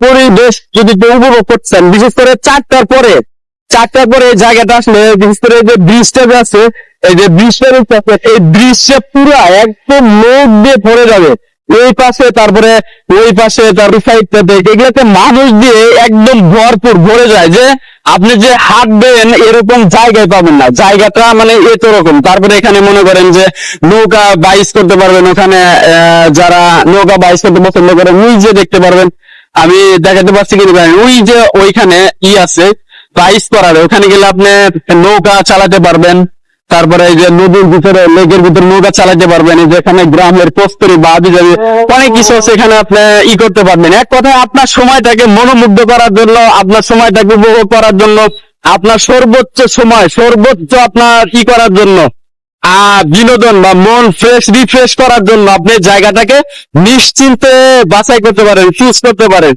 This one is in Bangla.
পরিবেশ যদি একটু উপভোগ করছেন, বিশেষ করে 4টার পরে এই জায়গাটা আসলে, বিশেষ করে যে ব্রিজটা যে আছে, এই যে ব্রিজটা এই ব্রিজটা পুরো একদম লোক দিয়ে ভরে যাবে। এই পাশে, তারপরে ওই পাশে, তারপর সাইডটাতে, এগুলোতে মানুষ দিয়ে একদম ভরপুর ভরে যায়, যে আপনি যে হাঁটবেন এরকম জায়গায় পাবেন না, জায়গাটা মানে এত রকম। তারপরে এখানে মনে করেন যে নৌকা বাইচ করতে পারবেন, ওখানে যারা নৌকা বাইচ করতে পছন্দ করেন ওই যে দেখতে পারবেন। আমি দেখাতে পারছি কিন্তু ওই যে ওইখানে আছে বাইচ করার, ওখানে গেলে আপনি নৌকা চালাতে পারবেন। তারপরে এই যে নদীর ভিতরে, লেকের ভিতরে নৌকা চালাতে পারবেন। এই যেখানে গ্রামের কস্তুরি বা যাবে, অনেক কিছু আছে এখানে, আপনি করতে পারবেন। এক কথায় আপনার সময়টাকে মনোমুগ্ধ করার জন্য, আপনার সময়টাকে উপভোগ করার জন্য, আপনার সর্বোচ্চ সময়, সর্বোচ্চ আপনার করার জন্য, বিনোদন বা মন রিফ্রেশ করার জন্য আপনি জায়গাটাকে নিশ্চিন্তে বাছাই করতে পারেন, চুজ করতে পারেন।